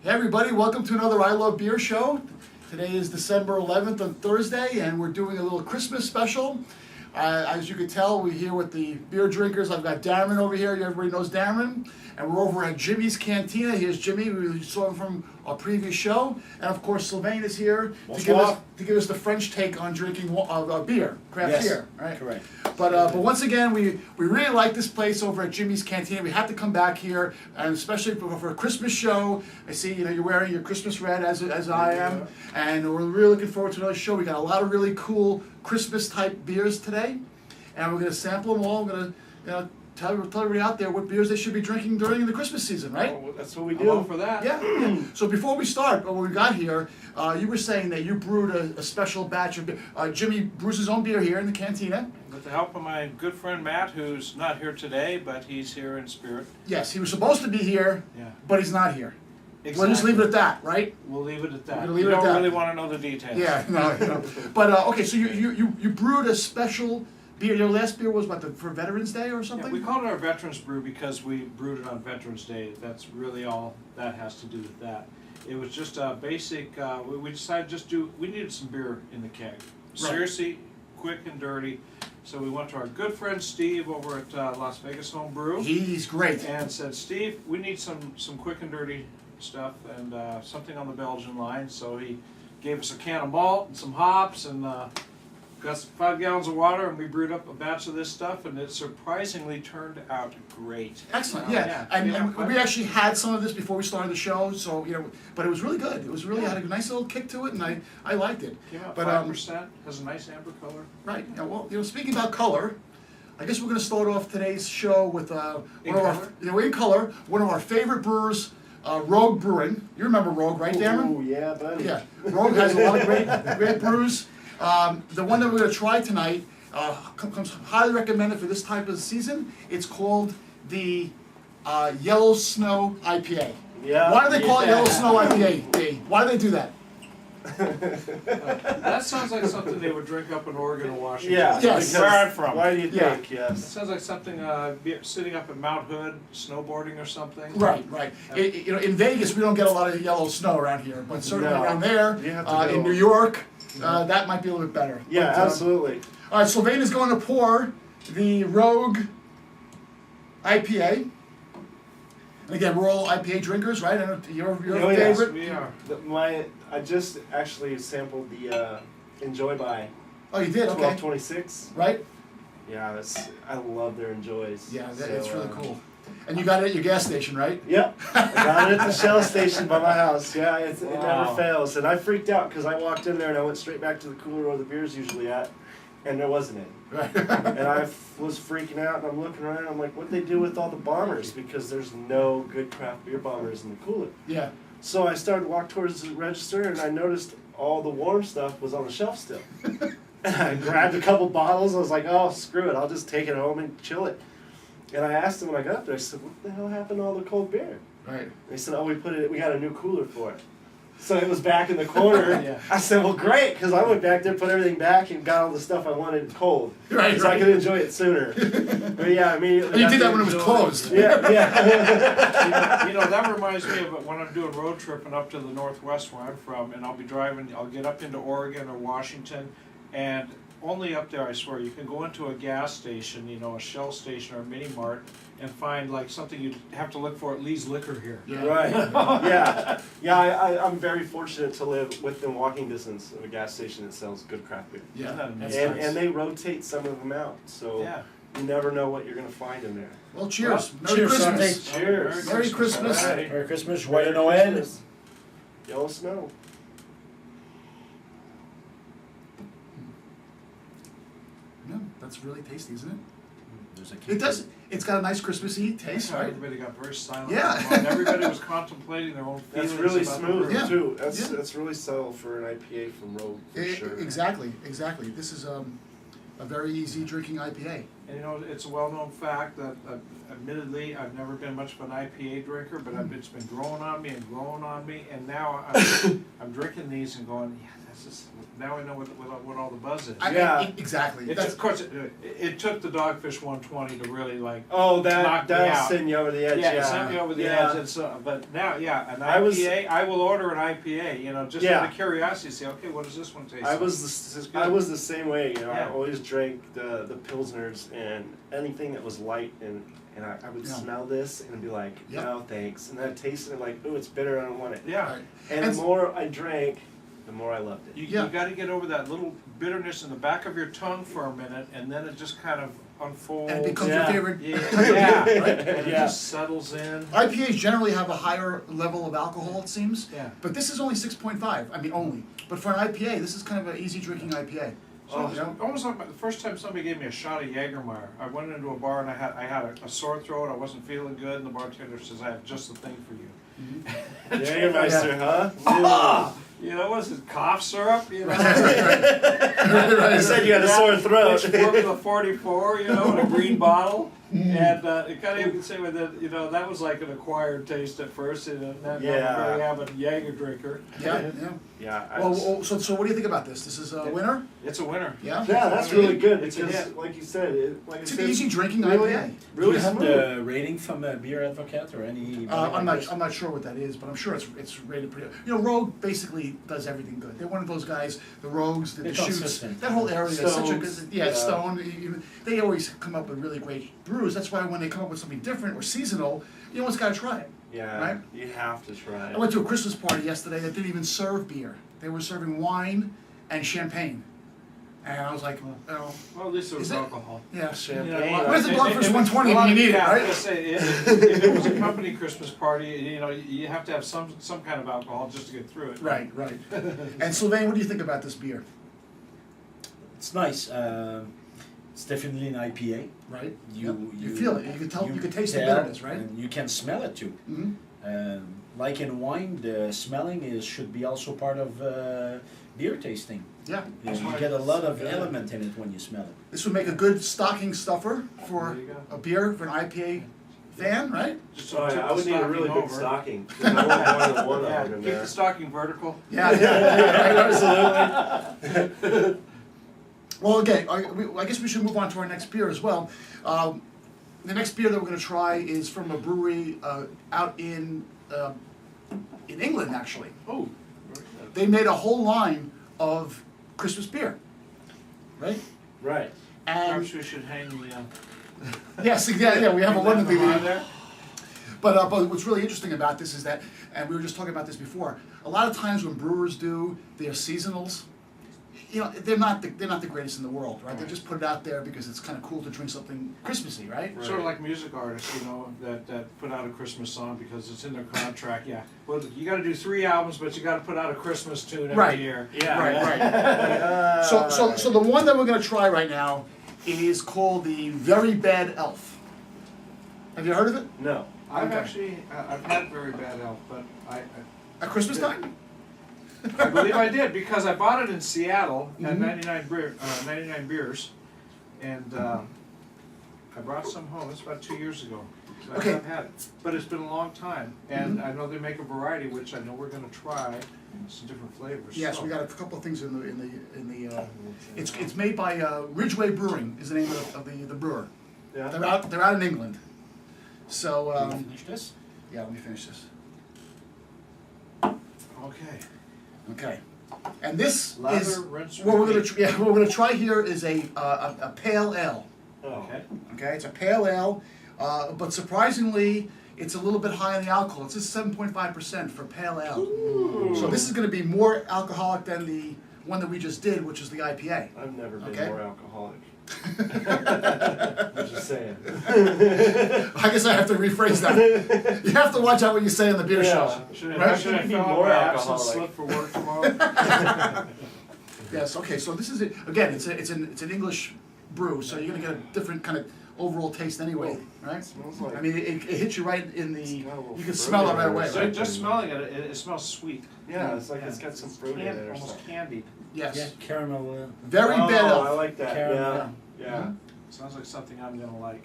Hey everybody, welcome to another I Love Beer show. Today is December 11th on Thursday, and we're doing a little Christmas special. As you can tell, we're here with the beer drinkers. I've got Darren over here. Everybody knows Darren. And we're over at Jimmy's Cantina. Here's Jimmy. We saw him from our previous show. And of course, Sylvain is here to give us the French take on drinking beer, craft beer. Right? Correct. But once again, we really like this place over at Jimmy's Cantina. We have to come back here, and especially for a Christmas show. I see you're wearing your Christmas red as I am, and we're really looking forward to another show. We got a lot of really cool Christmas type beers today, and we're going to sample them all. We're going to tell everybody out there what beers they should be drinking during the Christmas season, right? Oh, that's what we do. For that. Yeah. So before we start, when we got here, you were saying that you brewed a special batch of beer. Jimmy brews his own beer here in the cantina. With the help of my good friend Matt, who's not here today, but he's here in spirit. Yes, he was supposed to be here, but he's not here. Exactly. We'll just leave it at that, right? We'll leave it at that. We'll leave You it at don't that. really want to know the details. Yeah, no. But okay, so you brewed a special beer. Your last beer was what, for Veterans Day or something? Yeah, we called it our Veterans Brew because we brewed it on Veterans Day. That's really all that has to do with that. It was just a basic, we decided we needed some beer in the keg. Seriously, quick and dirty. So we went to our good friend Steve over at Las Vegas Home Brew. He's great. And said, Steve, we need some quick and dirty stuff and something on the Belgian line. So he gave us a can of malt and some hops and got 5 gallons of water, and we brewed up a batch of this stuff, and it surprisingly turned out great. Excellent, And we actually had some of this before we started the show, so but it was really good. It was really had a nice little kick to it, and I liked it. Came out but 5%, has a nice amber color. Right. Yeah, well, speaking about color, I guess we're going to start off today's show with in color, one of our favorite brewers, Rogue Brewing. You remember Rogue, right, Darren? Oh yeah, buddy. Yeah. Rogue has a lot of great brews. The one that we're going to try tonight comes highly recommended for this type of season. It's called the Yellow Snow IPA. Yeah. Why do they call it Yellow Snow IPA, Dave? Why do they do that? That sounds like something they would drink up in Oregon or Washington. Yeah. Yes. Where I'm from. Why do you think? It Yes. sounds like something sitting up at Mount Hood, snowboarding or something. Right. In Vegas, we don't get a lot of yellow snow around here, but certainly around there, in New York, that might be a little bit better. Yeah, but, absolutely. All right, Sylvain is going to pour the Rogue IPA. And again, we're all IPA drinkers, right? And your favorite? Yes, we are. I just actually sampled the Enjoy by Oh, you did? Okay. 1226. Right? Yeah, I love their Enjoys. Yeah, it's really cool. And you got it at your gas station, right? Yep, I got it at the Shell station by my house. Yeah, it never Wow. fails. And I freaked out because I walked in there and I went straight back to the cooler where the beer's usually at, and there wasn't any. Right. And I was freaking out, and I'm looking around, and I'm like, what'd they do with all the bombers? Because there's no good craft beer bombers in the cooler. Yeah. So I started to walk towards the register, and I noticed all the warm stuff was on the shelf still. And I grabbed a couple bottles, I was like, oh, screw it, I'll just take it home and chill it. And I asked them when I got up there, I said, what the hell happened to all the cold beer? Right. And they said, oh, we got a new cooler for it. So it was back in the corner. Yeah. I said, well, great, because I went back there, put everything back, and got all the stuff I wanted cold. Right. So I could enjoy it sooner. But yeah, immediately. And you did that when it was closed. Yeah. That reminds me of when I'm doing road tripping up to the Northwest where I'm from, and I'll get up into Oregon or Washington, and only up there, I swear, you can go into a gas station, a Shell station or a mini mart, and find like something you'd have to look for at Lee's Liquor here. Yeah. Right. Yeah. I'm very fortunate to live within walking distance of a gas station that sells good craft beer. Yeah. That's And, nice. and they rotate some of them out, so you never know what you're going to find in there. Well, cheers. Well, Merry cheers, Christmas. Sunday. Cheers. Merry Christmas. All right. Merry Christmas, Merry Joyeux Noël. Christmas. Yellow snow. Yeah, that's really tasty, isn't it? There's a It does. It's got a nice Christmassy taste, right? Everybody got very silent. Yeah. And everybody was contemplating their own feelings. That's really about the smooth brew. Yeah. too. Yeah. That's really subtle for an IPA from Rogue for sure. Exactly. This is a very easy drinking IPA. And you know, it's a well-known fact that, admittedly, I've never been much of an IPA drinker, but it's been growing on me and growing on me, and now I'm drinking these and going, yeah, that's just, now I know what all the buzz is. Exactly. Of course, it took the Dogfish 120 to really like. Oh, knock me that'll out. send you over the edge. Yeah, it sent me over the edge, and so, but now, yeah, an IPA, I will order an IPA, you know, just out of curiosity, say, okay, what does this one taste like? I was the same way, you know, Yeah. I always drank the Pilsners and anything that was light, and I would smell this and be like, no thanks, and then I tasted it like, ooh, it's bitter, I don't want it. Yeah. Right. And the more I drank, the more I loved it. You gotta get over that little bitterness in the back of your tongue for a minute, and then it just kind of unfolds. And it becomes your favorite. Yeah, Right? and it just settles in. IPAs generally have a higher level of alcohol, it seems. Yeah. But this is only 6.5. I mean, only. But for an IPA, this is kind of an easy drinking IPA. So, you know? almost like the first time somebody gave me a shot of Jägermeister, I went into a bar and I had a sore throat, I wasn't feeling good, and the bartender says, I have just the thing for you. Jägermeister, huh? You know, what's it, cough syrup? You know? I said you had a sore throat. Which Formula 44, you know, in a green bottle. And it kind of you can say with it, you know, that was like an acquired taste at first, and now I'm a very avid Jaeger drinker. Yeah. Yeah. Well, so what do you think about this? This is a winner? It's a winner. Yeah? Yeah, that's really good It's a because, hit. like you said, It's an easy drinking really, IPA. really Do you have smooth. the rating from Beer Advocate or any? I'm not sure what that is, but I'm sure it's rated pretty. You know, Rogue basically does everything good. They're one of those guys, the Rogues, the It's Shoots, consistent. that whole area is such a good. Stones, Yeah, yeah. Stone. They always come up with really great brews. That's why when they come up with something different or seasonal, you almost got to try it. Yeah, Right? you have to try it. I went to a Christmas party yesterday that didn't even serve beer. They were serving wine and champagne, and I was like, oh, Well, at least there was Is it? alcohol. yeah. Champagne. Where's the Dogfish 120 when you need it, Yeah, I was right? gonna say, if it was a company Christmas party, you know, you have to have some kind of alcohol just to get through it. Right. And Sylvain, what do you think about this beer? It's nice. It's definitely an IPA. Right. You feel it. You can tell. You can taste the tell, bitterness, right? And you can smell it too. Mm-hmm. Like in wine, the smelling should be also part of beer tasting. Yeah. You get a lot of element in it when you smell it. This would make a good stocking stuffer for There you go. a beer for an IPA fan, right? Just So tip I the would need a really stocking big over. stocking. 'Cause I want more than one Yeah, of them in keep there. the stocking vertical. Yeah, absolutely. Well, okay, I guess we should move on to our next beer as well. The next beer that we're going to try is from a brewery out in England, actually. Oh. They made a whole line of Christmas beer, right? Right. And Perhaps we should hang the. yes, yeah, we have a London thing on there. But what's really interesting about this is that, and we were just talking about this before, a lot of times when brewers do their seasonals, you know, they're not the greatest in the world, right? They just put it out there because it's kind of cool to drink something Christmassy, right? Sort of like music artists, you know, that put out a Christmas song because it's in their contract. Yeah, well, you got to do 3 albums, but you got to put out a Christmas tune every year. Yeah. Right. So the one that we're going to try right now is called the Very Bad Elf. Have you heard of it? No. I've Okay. actually I've had Very Bad Elf, but At Christmas time? I believe I did because I bought it in Seattle at Mhm. 99 Beers, and I brought some home. It's about 2 years ago. So Okay. I have had it, but it's been a long time, and I know they make a variety, which I know we're going to try some different flavors. Yes, so. we got a couple of things in the. It's made by Ridgeway Brewing is the name of the brewer. Yeah. They're out in England. So Can you finish this? yeah, let me finish this. Okay. Okay, and this Lather, is rinse, what we're gonna repeat. what we're gonna try here is a pale ale. Oh. Okay. Okay, it's a pale ale, but surprisingly, it's a little bit high in the alcohol. It's just 7.5% for pale ale. So this is going to be more alcoholic than the one that we just did, which is the IPA. I've never been Okay. more alcoholic. I'm just saying. I guess I have to rephrase that. You have to watch out what you say on the beer Yeah. show. Should Right? I Should be fill out more my absence alcoholic. slip for work tomorrow? Yes. Okay. So this is it. Again, it's an English brew, so you're going to get a different kind of overall taste anyway, right? Smells like. I mean, it hits you right in the. It's got a little You can fruit smell it in right it or away. So Right? just smelling it, it smells sweet. Yeah, it's like it's got some fruit in it or Almost something. candied. Yes. Yeah, caramel. Very Oh, bad I elf. like that. Caramel. Yeah. Yeah. Sounds like something I'm gonna like.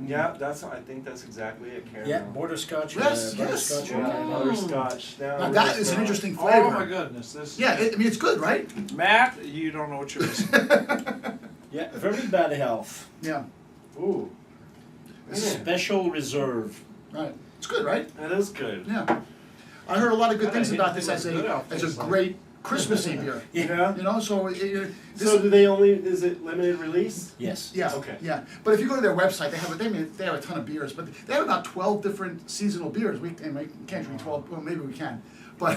Yeah, I think that's exactly it, Caramel. Yeah, butterscotch. Yes, butterscotch. yes. Yeah, butterscotch. Now that is an interesting Oh flavor. my goodness, this. Yeah, I mean it's good, right? Matt, you don't know what you're missing. Yeah, very bad health. Yeah, Ooh. Special reserve. right. It's good, right? That is good. Yeah. I heard a lot of good I things didn't about this think as it was good a outfits, like- great Christmassy beer. Yeah. You know, so this, So do they only, is it limited release? Yes. yeah, Okay. yeah. But if you go to their website, they have a ton of beers, but they have about 12 different seasonal beers. We can't drink 12. Well, maybe we can, but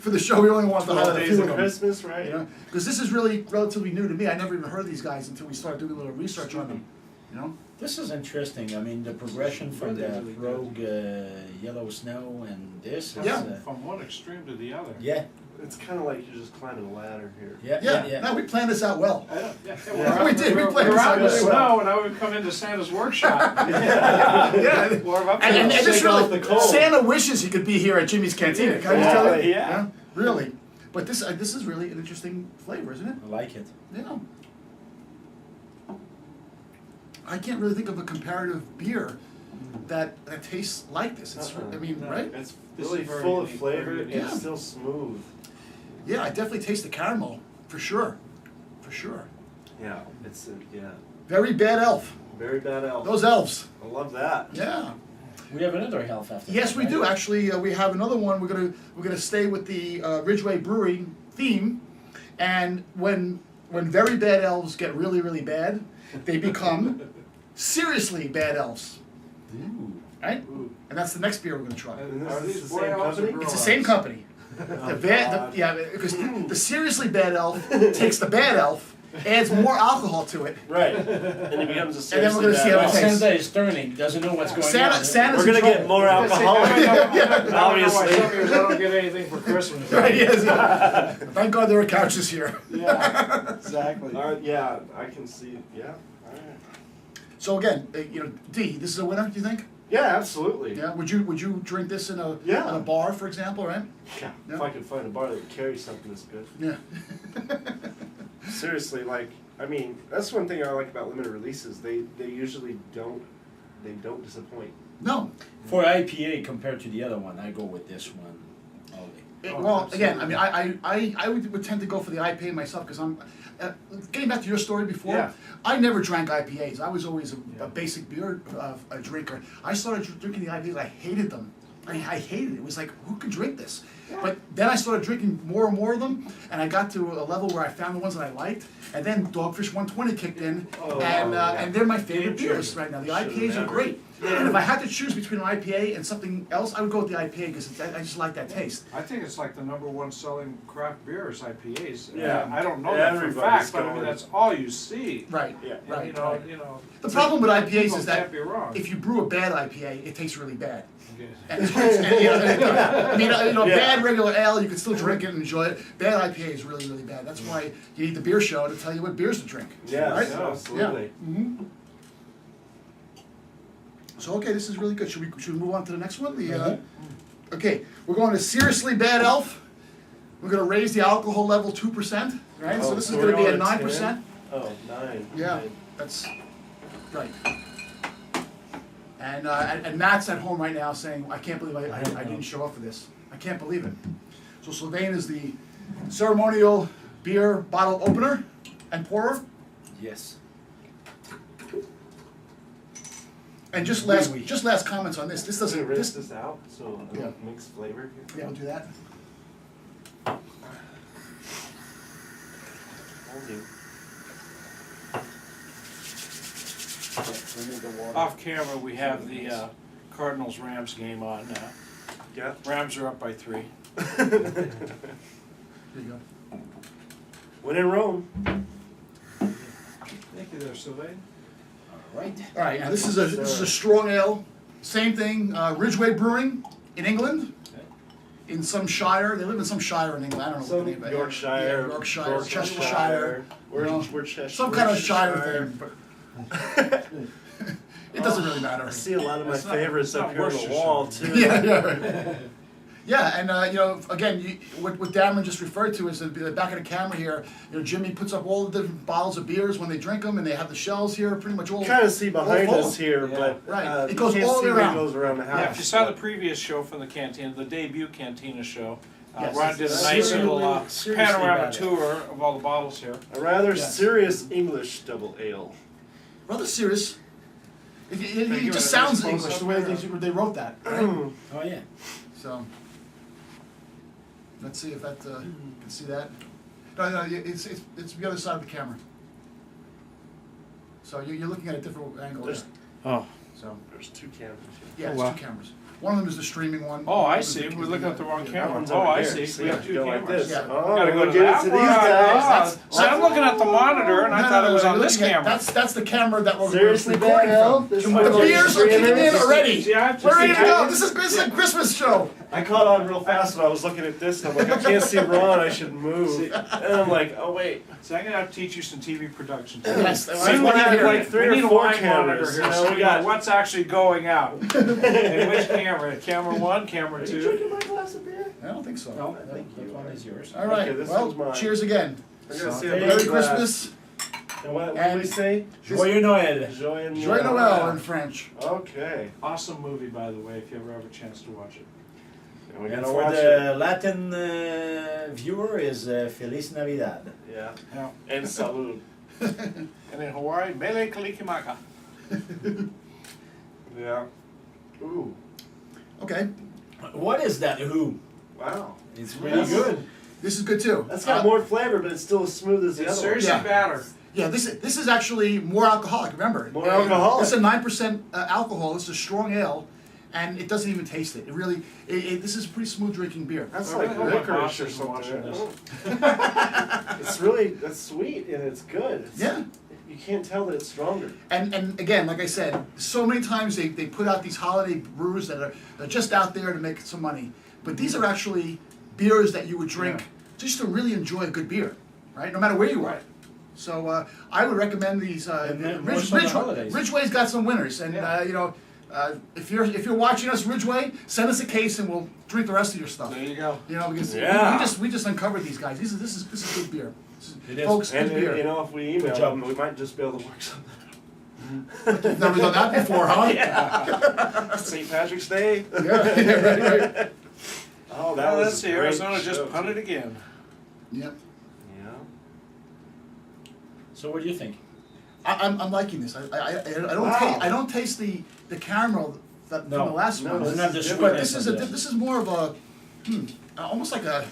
for the show, we only want to 12 highlight a days few of of them. Christmas, right? You know, because this is really relatively new to me. I never even heard of these guys until we started doing a little research on them. You know. This is interesting. I mean, the progression from Really, the really good. Rogue Yellow Snow and this is. Yeah. From one extreme to the other. Yeah. It's kind of like you're just climbing a ladder here. Yeah. Yeah. Yeah. No, we planned this out well. Yeah, we did. We We're played this out in the out snow, and I would come into Santa's workshop. Yeah. Warm up. And this Shake off really, the cold. Santa wishes he could be here at Jimmy's Cantina. Can I just tell you? Yeah. Really. But this is really an interesting flavor, isn't it? I like it. Yeah. I can't really think of a comparative beer that tastes like this. It's, Uh-uh. I mean, No. right? It's This really is very full of unique, flavor very and unique. it's still smooth. Yeah, I definitely taste the caramel for sure. For sure. Yeah, it's yeah, Very bad elf. very bad elf. Those elves. I love that. Yeah. We have another health after. Yes, that, we right? do. Actually, we have another one. We're gonna stay with the Ridgeway Brewing theme, and when very bad elves get really really bad, they become seriously bad elves, Ooh. right? Ooh. And that's the next beer we're gonna try. And Are this these is boy the same elves or company? girl It's the same company. Yeah, because the seriously bad elf takes the bad elf, adds more alcohol to it. Right. And it becomes a And then we're gonna see seriously how bad it elf. tastes. Santa is turning. Doesn't know what's going on. Santa's We're in gonna get trouble. more alcoholic. Obviously. Obviously. Some years I don't get anything for Christmas. Right, yes. Thank God there are couches here. Yeah, exactly. Yeah, I can see. Yeah. All right. So again, D, this is a winner, do you think? Yeah, absolutely. Yeah. Would you drink this in a Yeah. in a bar, for example, right? Yeah. Yeah. If I could find a bar that would carry something that's good. Yeah. Seriously, like, I mean, that's one thing I like about limited releases. They usually don't disappoint. No. For IPA compared to the other one, I go with this one. Only. Oh, Well, again, I absolutely. mean, I would tend to go for the IPA myself because I'm getting back to your story before. Yeah. I never drank IPAs. I was always Yeah. a basic beer a drinker. I started drinking the IPAs. I hated them. I hated it. It was like, who could drink this? But then I started drinking more and more of them, and I got to a level where I found the ones that I liked, and then Dogfish 120 kicked in, Oh, and yeah. and they're my favorite Game beers changer. right now. The Should've IPAs are never. great. And if I had to choose between an IPA and something else, I would go with the IPA because I just like that taste. I think it's like the #1 selling craft beer is IPAs. Yeah. I don't know that for a Everybody's fact, but I mean, going. that's all you see. Right. Yeah. And, Right. you know. The problem with IPAs people is that can't be wrong. if you brew a bad IPA, it tastes really bad. Okay. And I mean, Yeah. bad regular ale, you can still drink it and enjoy it. Bad IPA is really, really bad. That's why you need the beer show to tell you what beers to drink. Yes, Right? absolutely. Mm-hmm. So okay, this is really good. Should we move on to the next one? Okay, we're going to Seriously Bad Elf. We're going to raise the alcohol level 2%. Right. So Oh, this is so going to be we're at going to 9%. 10? Oh, 9. Yeah, Okay. that's right. And Matt's at home right now saying, I can't believe I didn't show up for this. I can't believe it. So Sylvain is the ceremonial beer bottle opener and pourer. Yes. And just Oui, last oui. comments on this. This Does it doesn't rinse this this out so I Yeah. don't mix flavor here? yeah, we'll do that. Thank you. Off camera, we have the Cardinals Rams game on now. Yeah. Rams are up by 3. There you go. When in Rome. Thank you there, Sylvain. Right. All right, now this is a strong ale. Same thing, Ridgeway Brewing in England. In some shire, they live in some shire in England. I don't know what Some the name of it. Yorkshire, Yeah, Yorkshire, Chestershire. We're, you know, we're Cheshire. some kind of shire thing. But it doesn't really matter. I see a lot of my It's not- favorites it's up not here on the Worcestershire. wall too. Yeah, yeah. Yeah, and you know, again, what Darren just referred to is the back of the camera here. You know, Jimmy puts up all the different bottles of beers when they drink them, and they have the shells here, pretty much all. Kind of see behind full. us here, Yeah. but Right. It you goes can't all the see way where it around. goes around the house. Yeah, if you saw the previous show from the cantina, the debut cantina show, Yes, Ron did a nice little seriously panorama bad. tour of all the bottles here. A rather Yes. serious English double ale. Rather serious. It give it just a sounds nice English the way they wrote that. Right? Oh yeah. So, let's see if that you can see that. No, it's the other side of the camera. So you're looking at a different angle there. There's- Oh. So There's two cameras here. yeah, it's wow. two cameras. One of them is the streaming one. Oh, I One is see. the- We're looking at the wrong That camera. one's Oh, over I there. see. We have two go like cameras. this. Yeah. Oh, Gotta go we'll to give it that to one. these guys. See, I'm looking at the monitor, and I No, thought no, it was no, on you're this looking at- camera. That's the camera that we're Seriously, recording bad from. This The one goes beers are kicking in streaming. already. See, I've We're ready to just- go. This is a Christmas show. I caught on real fast when I was looking at this, and I'm like, I can't see Ron, I should move. And I'm like, oh wait. So I'm gonna have to teach you some TV production. Yes, that's We what I have hear. like three We need or a four line monitor cameras. here, You know, so we we got got. what's actually going out. And which camera? Camera 1, camera Are you 2. drinking my glass of beer? I don't think so. No, Thank that you. one is yours. All right. Okay, this Well, one's mine. cheers again. We're gonna So, see a Merry Merry glass. Christmas. And what did And- we say? Joyeux Noël. Joy Joyeux Noël in French. Okay. Awesome movie, by the way, if you ever have a chance to watch it. And we're And gonna for watch the it. Latin viewer is Feliz Navidad. Yeah. Yeah. And salud. And in Hawaii, Mele Kalikimaka. Yeah. Ooh. Okay, What is that? Who? Wow. It's really Yes. good. this is good too. That's got more flavor, but it's still as smooth as the It's other seriously Yeah. batter. Yeah, this is actually more alcoholic. Remember, More alcoholic. It's a 9% alcohol. It's a strong ale, and it doesn't even taste it. It really, this is a pretty smooth drinking beer. one. That's I like really hope my licorice boss or isn't watching something. this. It's really, that's sweet and it's good. It's, Yeah. You can't tell that it's stronger. And again, like I said, so many times they put out these holiday brews that are just out there to make some money. But these are actually beers that you would drink just to really enjoy a good beer, right? No matter where you are. Right. So I would recommend these. And then more so the holidays. Ridgeway's got some winners, and Yeah. you know, if you're watching us, Ridgeway, send us a case and we'll drink the rest of your stuff. There you go. You know, because Yeah. we just uncovered these guys. This is good beer. It is. Folks, And good beer. you know, if we email job. them, we might just be able to work something You've never done that before, huh? out. St. Patrick's Day. Yeah, right. Oh, that Well, was let's see. a great Arizona show, just punted too. again. Yep. Yeah. So what do you think? I'm liking this. I don't Wow. I don't taste the caramel that No. from the last No, one. this Doesn't have the is sugar But in this it, is but this is more of a almost like a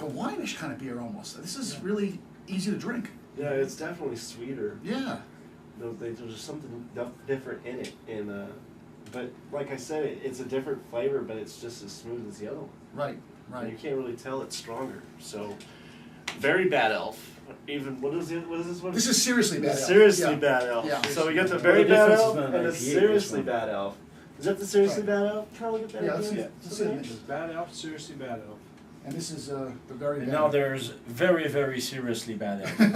wine-ish kind of beer almost. This is really easy to drink. Yeah, it's definitely sweeter. Yeah. There's just something different in it, and but like I said, it's a different flavor, but it's just as smooth as the other one. Right. And you Right. can't really tell it's stronger. So, very bad elf. Even what is this one? This is seriously bad. ale. Seriously Yeah. bad elf. Yeah. So we got the Well, very the bad difference is elf not and the an IPA, seriously this one. bad elf. Is that the seriously Right. bad elf? Can I look at that Yeah, let's again? see it. Let's see it. It's bad elf, seriously bad elf. And this is the very And bad. now there's very, very seriously bad ale.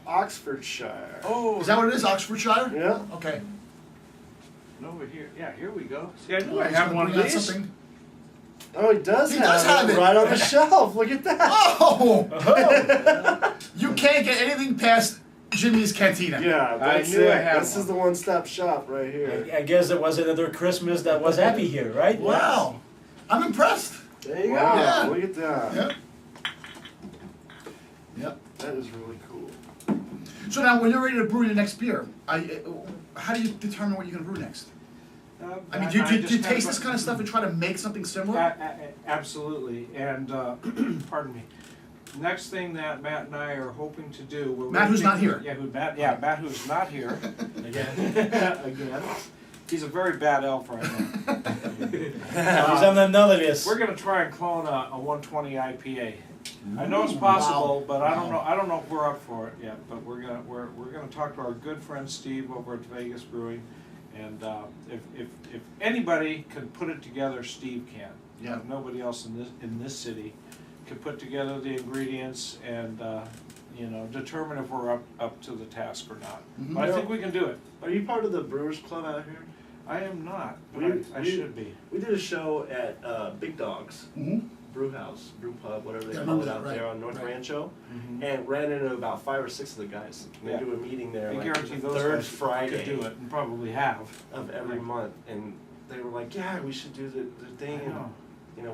Oxfordshire. Oh, Is that what it is? Oxfordshire? Yeah. Okay. over here. Yeah, here we go. See, I knew Oh, I he's had gonna one of bring out these. something. Oh, he does He have does have it. right on the shelf. Look at that. Oh! You can't get anything past Jimmy's Cantina. Yeah, that's knew it. I had This one. is the one-stop shop right here. I guess there was another Christmas that was happy here, right? Wow. I'm impressed. There you Wow. go. Yeah. Look at that. Yep. Yep. That is really cool. So now, when you're ready to brew your next beer, how do you determine what you're going to brew next? I mean, do you just taste have this kind of stuff and try to make something similar? Absolutely, and pardon me. Next thing that Matt and I are hoping to do. Matt, who's not here. Matt, who's not here. Again. Again. He's a very bad elf right now. He's on another list. We're gonna try and clone a 120 IPA. I know it's possible, Wow. but I don't know. Wow. I don't know if we're up for it yet. But we're gonna talk to our good friend Steve over at Vegas Brewing, and if anybody can put it together, Steve can. Yeah. Nobody else in this city can put together the ingredients and determine if we're up to the task or not. Mhm. But I think we can do it. Are you part of the Brewers Club out here? I am not, but I We- should be. We did a show at Big Dogs Mhm. Brew House, Brew Pub, whatever they Yeah, I call it remember out that, there right, on North right. Rancho, Mhm. and ran into about 5 or 6 of the guys. We Yeah. do a meeting there I like guarantee the those third guys Friday could do it, and probably have. of every month, and they were like, "Yeah, we should do the thing." I And, know. you know,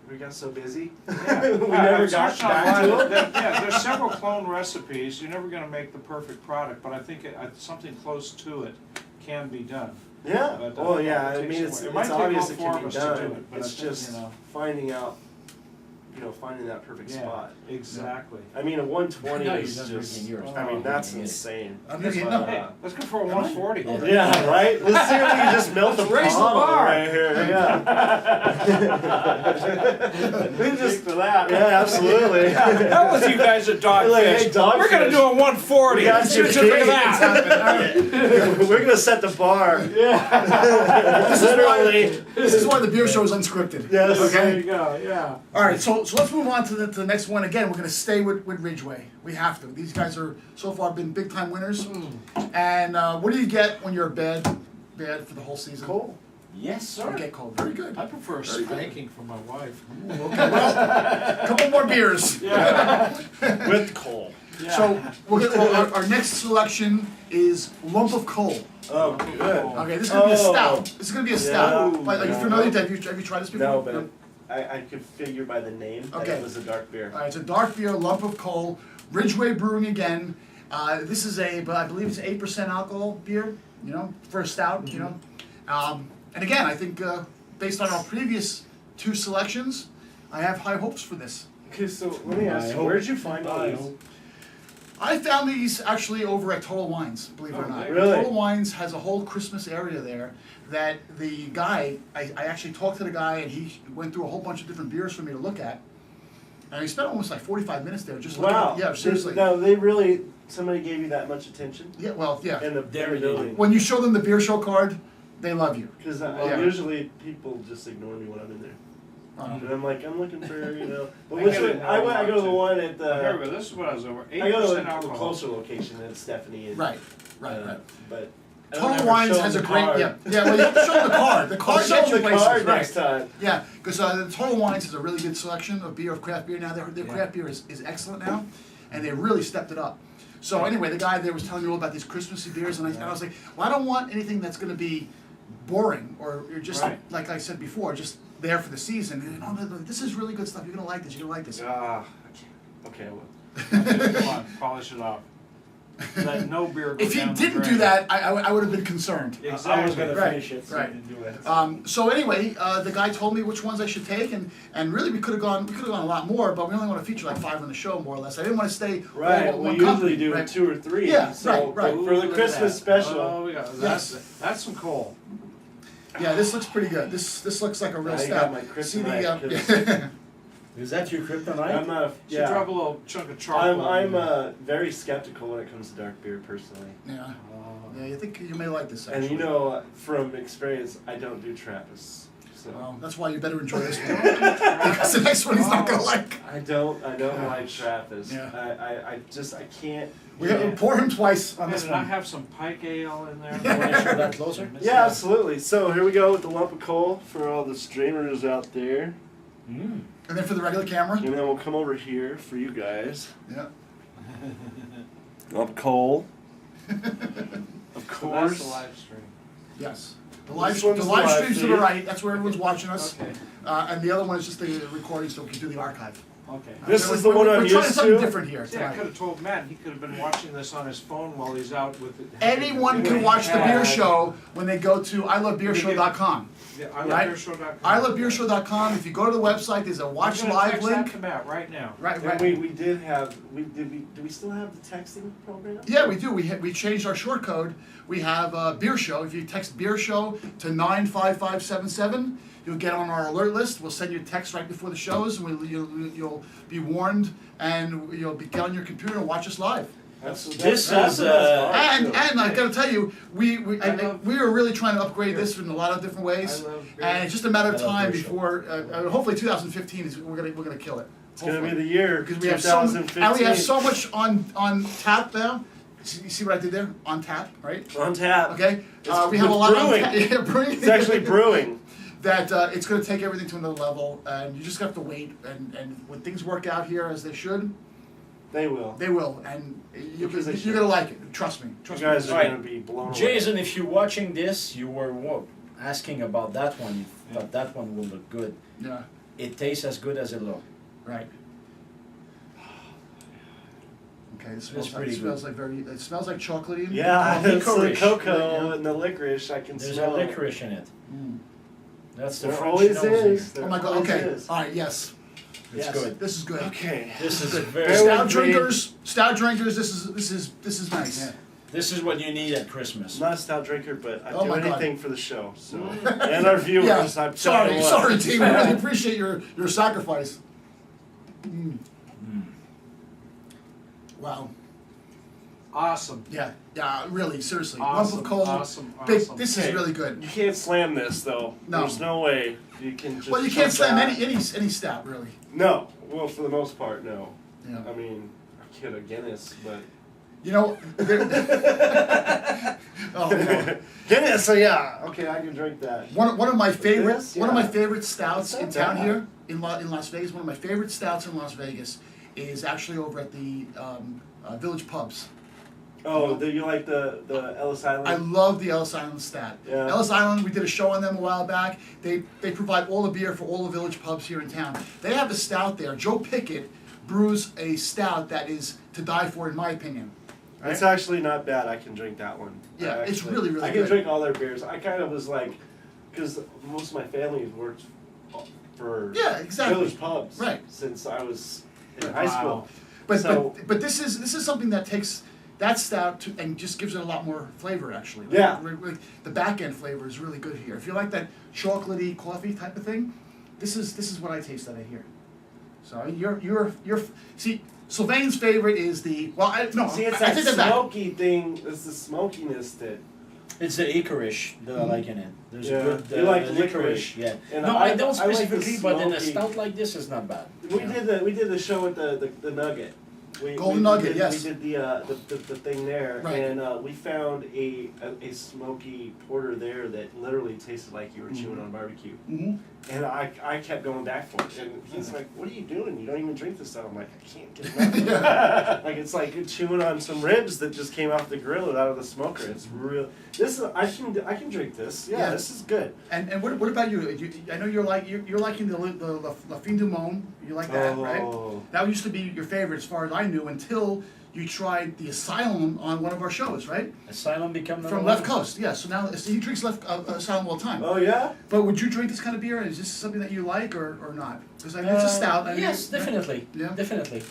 we got so busy. Yeah. we never I've got searched back online. to it. Yeah, there's several clone recipes. You're never gonna make the perfect product, but I think something close to it can be done. Yeah. But, Well, yeah. it I takes mean, a it's while. It might take obvious all it four can of be us to done. do it, but It's I think, just you know, finding out, finding that perfect yeah, spot. exactly. I mean, a 120 No, is you're not just. drinking yours. I mean, that's Yeah. insane. I'm drinking- But, Hey, let's go for a 140. Yeah, right? Let's see if we can just melt the Raise the bottle bar. right here. Yeah. We just for that. Yeah, absolutely. That was you guys at Dogfish. Like, hey, Dogfish. We're gonna do a 140. We got some Just look at big- that. We're gonna set the bar. This is why, Literally. this is why the beer show is unscripted. Yes. There you go. Yeah. All right, so let's move on to the next one. Again, we're going to stay with Ridgeway. We have to. These guys are so far been big time winners. And what do you get when you're bad for the whole season? Cool. Yes, You sir. get cold. Very good. I prefer a Very good. spanking from my wife. Okay, well, a couple more beers. With coal. So our next selection is Lump of Coal. Oh, good. Okay, this is going to be a stout. This is going to be a stout. Yeah. But are you Yeah. familiar with that? Have you tried this before? No, but I could figure by the name that Okay. it was a dark beer. All right, it's a dark beer, Lump of Coal, Ridgeway Brewing again. This is but I believe it's 8% alcohol beer, for a stout, And again, I think based on our previous 2 selections, I have high hopes for this. Okay, so let me ask you, where'd you find all these? I found these actually over at Total Wines, believe it or not. really? Total Wines has a whole Christmas area there that the guy, I actually talked to the guy and he went through a whole bunch of different beers for me to look at. And he spent almost like 45 minutes there just looking Wow. at, yeah, seriously. No, somebody gave you that much attention? Yeah, well, yeah. In the There you building. When you show them the beer show card, they love you. Because Yeah. usually people just ignore me when I'm in there. And I'm like, I'm looking for, But I which get it one? now, I go to the too. one at Here we the. go. This is what I was over. I go 8% to the alcohol. closer location than Stephanie. And, Right. But I don't Total ever Wines show has a them the great, card. yeah, well, you have to show them the card. The I'll card show gets you them the places, card right. next time. Yeah, because the Total Wines has a really good selection of craft beer now. Their Yeah. craft beer is excellent now, and they really stepped it up. So anyway, the guy there was telling me all about these Christmassy beers, and I was like, well, I don't want anything that's going to be boring or you're just Right. like I said before, just there for the season. And no, this is really good stuff. You're gonna like this. You're gonna like this. Ah, Okay, well. come on, polish it off. Let no beer go If he down the didn't do drain. that, I would have been concerned. Exactly. I was gonna Right, finish it, so right. you didn't do it. So anyway, the guy told me which ones I should take, and really we could have gone a lot more, but we only want to feature like 5 on the show, more or less. I didn't want to stay Right, all we one usually company, do right? 2 or 3. Yeah, so right. For the Ooh, look at Christmas that. special. Oh, we got Yes. that's some coal. Yeah, this looks pretty good. This looks like a real Now you stout. got my See kryptonite, Is that your kryptonite? I'm not a. Should drop a Yeah. little chunk of chocolate. I'm very skeptical when it comes to dark beer, personally. yeah, Oh. yeah. You think you may like this? And Actually. from experience, I don't do Trappist. So Well, that's why you better enjoy this one because the next one he's not gonna like. I don't like Trappist. Yeah. I can't. We have to pour him twice on Man, this did I one. have some pike ale in there? You wanna show that closer? Yeah, absolutely. So here we go with the lump of coal for all the streamers out there. Mm. And then for the regular camera. And then we'll come over here for you guys. Yeah. Lump of coal. Of So that's course. the live stream. Yes. The This live one's the live stream's to the feed. right. That's where everyone's watching us. Okay. And the other one is just the recording, so we can do the archive. Okay. This So is the we're- one I'm We're trying used something to. different here Yeah, I tonight. could have told Matt he could have been watching this on his phone while he's out with it. Anyone can watch the beer show when they go to ilovebeershow.com. Yeah, Right? ilovebeershow.com. ilovebeershow.com. If you go to the website, there's a watch I'm gonna live text link. that to Matt right now. Right, And right. we did have do we still have the texting program? Yeah, we do. We changed our short code. We have Beer Show. If you text Beer Show to 95577, you'll get on our alert list. We'll send you a text right before the shows, and you'll be warned, and you'll be get on your computer and watch us live. That's This that's is, the best part, And too. I gotta tell you, we love- are really trying to upgrade this in a lot of different ways, I love beer. and it's just a matter of I love time Beer Show. before. Hopefully, 2015 is we're gonna kill it. It's gonna be the year because we have so 2015. and we have so much on tap now. You see what I did there? On tap, right? On tap. Okay. It's We have a lot brewing. on tap. Yeah, brewing. It's actually brewing. That it's going to take everything to another level, and you just have to wait. And when things work out here as they should, They will. they will. And you're Because they going to like it. Trust me. You Trust guys me. are Right. gonna be blown away. Jason, if you're watching this, you were asking about that one. You Yeah. thought that one will look good. Yeah. It tastes as good as it looks. Right. Okay. It That's smells, pretty it smells like very. It smells like chocolatey. Yeah, Oh, it's the licorice. cocoa Yeah. and the licorice. I can There's a smell it. licorice in it. Mm. That's the There French always nose is. here. Oh my God. Always Okay. is. All right. Yes. It's Yes. good. This is good. Okay. This is Good. very. Bear Stout with me. drinkers. Stout drinkers. This is nice. Yeah. This is what you need at Christmas. I'm not a stout drinker, but I Oh do my God. anything for the show. So and our viewers. Yeah. I'm telling Sorry. you what. Sorry, team. I really appreciate your sacrifice. Mm. Wow. Awesome. Yeah. Yeah. Really. Seriously. Awesome. Lump of coal. Awesome. Big. Awesome. This is Okay. really good. You can't slam this though. No. There's no way you can just. Well, you can't chug slam that. any stout really. No. Well, for the most part, no. Yeah. I mean, I get a Guinness, but. You know. Oh no. Guinness. So yeah. Okay, I can drink that. One of my favorite This? one of my Yeah. favorite stouts It's in not town bad. here in Las Vegas. One of my favorite stouts in Las Vegas is actually over at the Village Pubs. Oh, you like the Ellis Island? I love the Ellis Island stout. Yeah. Ellis Island, we did a show on them a while back. They provide all the beer for all the Village Pubs here in town. They have a stout there. Joe Pickett brews a stout that is to die for, in my opinion. It's actually not bad. I can drink that one. Yeah, it's Actually. really, really I can good. drink all their beers. I kind of was like, because most of my family worked for Yeah, exactly. Village Pubs Right. since I was in high Wow. school. But So- but this is something that takes that stout to, and just gives it a lot more flavor actually. Yeah. The back end flavor is really good here. If you like that chocolatey coffee type of thing, this is what I taste out of here. So I mean, you're see Sylvain's favorite is the See, it's I that take that back. smoky thing. It's the smokiness that. It's the licorice that I like in it. There's Yeah. a good You like licorice. Yeah. And No, I don't I like the specifically, but in a smoky- stout like this, it's not bad. We did the show with the Nugget. Golden Nugget, did, yes. We did the thing there, Right. and we found a smoky porter there that literally tasted like you were chewing on barbecue. Mhm. And I kept going back for it, and he's like, "What are you doing? You don't even drink this stuff." I'm like, "I can't get enough." Like it's like you're chewing on some ribs that just came off the grill or out of the smoker. It's real. This is I can drink this. Yeah, Yeah. this is good. And what about you? I know you're liking the La Fin du Monde. You like that, right? Oh. That used to be your favorite as far as I knew until you tried the Asylum on one of our shows, right? Asylum become From Left Coast, yeah. So now he drinks Asylum all the time. Oh yeah. But would you drink this kind of beer? Is this something that you like or not? Because I mean, it's a stout. I mean, Yes, definitely. Yeah. Definitely.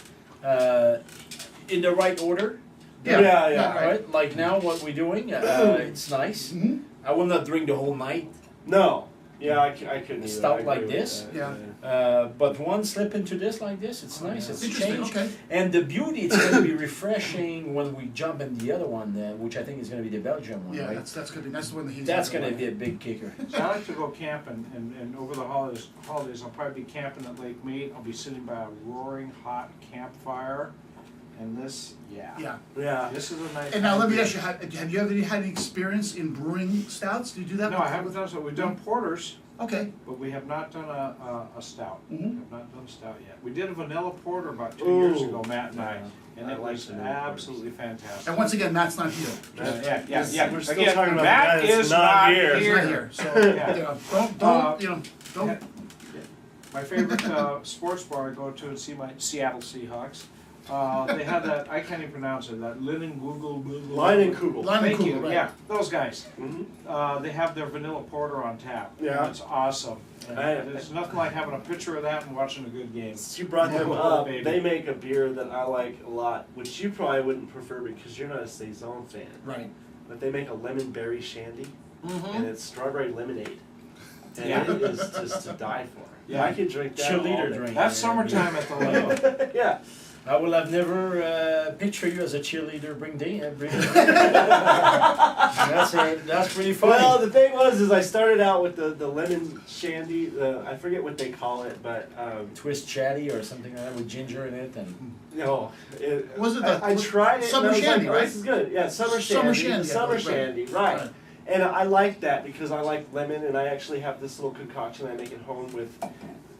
In the right order. Yeah. Yeah. Right. Right. Like now, what we're doing, it's nice. Hmm. I will not drink the whole night. No. Yeah, I couldn't. either. Stout I agree like with this? that, Yeah. But one slip into this like this, it's nice. yeah. It's Interesting. changed. Okay. And the beauty, it's going to be refreshing when we jump in the other one, which I think is going to be the Belgium one, Yeah, right? that's good. That's the one that he's. That's going to be a big kicker. So I like to go camping, and over the holidays, I'll probably be camping at Lake Mead. I'll be sitting by a roaring hot campfire, and this, Yeah. Yeah. this is a nice. And now let me beer. ask you: have you ever had any experience in brewing stouts? Do you do that? No, with- I haven't done so. We've done porters, Okay. but we have not done a stout. Mhm. Have not done a stout yet. We did a vanilla porter about 2 years Ooh. ago, Matt and I, and I it like was vanilla porters. absolutely fantastic. And once again, Matt's not here. Yeah. We're still Again, talking about Matt that. It's is not here. He's not here. So Yeah. you know, don't Yeah. My favorite sports bar I go to and see my Seattle Seahawks. They had that, I can't even pronounce it, that Google. Leinenkugel. Leinenkugel, Thank you, right. yeah, those guys. Mm-hmm. They have their vanilla porter on tap. and Yeah. It's awesome. And I- there's nothing like having a picture of that and watching a good game. You brought them Oh, up. baby. They make a beer that I like a lot, which you probably wouldn't prefer because you're not a Saison fan. Right. But they make a lemon berry shandy, Mm-hmm. and it's strawberry lemonade, and Yeah. it is just to die for. Yeah. I could drink that. Cheerleader all day. drink. That's summertime at the lake. Yeah. I will have never picture you as a cheerleader. Bring that's pretty funny. Well, the thing was, I started out with the lemon shandy. I forget what they call it, but Twist chatty or something like that with ginger in it, and no, Was it I tried it. Summer and I was shandy, like, oh, right? this is good. Yeah, summer shandy. Summer shandy, The summer right. shandy, right. Right. And I like that because I like lemon, and I actually have this little concoction I make at home with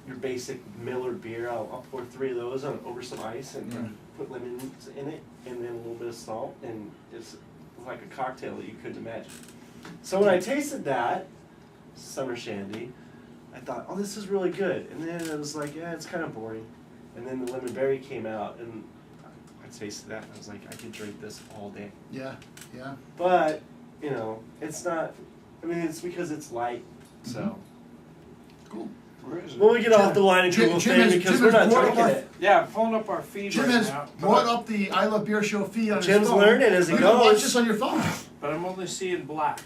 your basic Miller beer. I'll pour 3 of those over some ice and put lemons in it, and then a little bit of salt, and it's like a cocktail that you couldn't imagine. So when I tasted that summer shandy, I thought, oh, this is really good. And then it was like, yeah, it's kind of boring. And then the lemon berry came out, and I tasted that, and I was like, I could drink this all day. Yeah, yeah. But, you know, it's not, I mean, it's because it's light, so. Cool. Where is it? When we get off the wine and Jim- cool Jim thing, has- because Jim we're has not brought drinking up- it. Yeah, I'm pulling up our feed Jim right has now. brought up the I Love Beer Show feed on his Jim's phone. learning as he You can watch goes. this on your phone. But I'm only seeing black.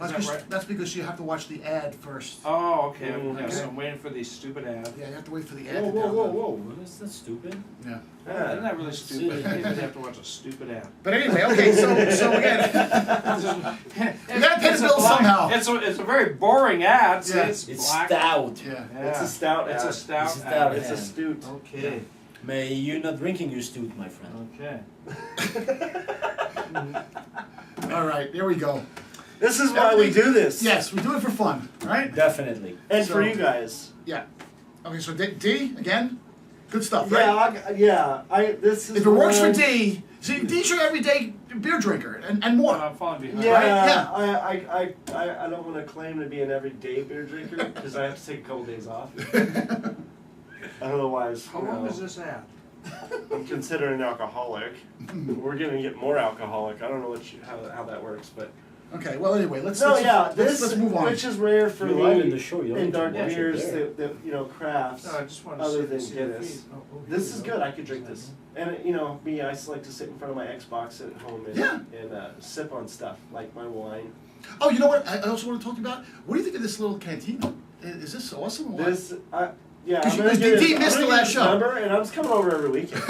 Is that right? That's because you have to watch the ad first. Oh, okay. Mm, Yeah, okay. so I'm waiting for these stupid ads. Yeah, you have to wait for the whoa, ad to whoa, download. whoa, whoa! That's stupid. Yeah. Yeah. Isn't that really stupid? You have to watch a stupid ad. But anyway, okay, so again, you gotta pay the bill somehow. It's a very boring ad. See, Yeah. it's It's black. stout. Yeah. Yeah. It's a stout It's a ad. stout It's a ad. stout It's a ad. stewed. Okay. May you not drinking your stewed, my friend. Okay. All right, there we go. This is why we do this. Yes, we do it for fun, right? Definitely. And So- for you guys. Yeah. Okay, so D again, good stuff, Yeah, right? this is If it works for one- D, see, D's your everyday beer drinker and more. I'm falling behind. Yeah, Right? I don't want to claim to be an everyday beer drinker because I have to take a couple days off. Otherwise, How long is this ad? I'm considered an alcoholic. We're gonna get more alcoholic. I don't know how that works, but Okay, well anyway, let's move on. which is rare for You're live in me the show. You don't in need to dark watch it beers there. that crafts. No, I just want to Other see than the Guinness. feed. Oh, This is good. I could drink this. And me, I just like to sit in front of my Xbox at home and sip on stuff like my wine. Oh, you know what? I also want to talk about. What do you think of this little cantina? Is this awesome? Or what? Yeah, Because I'm gonna you- get D his- missed I'm the gonna last get his show. number, and I'm just coming over every weekend.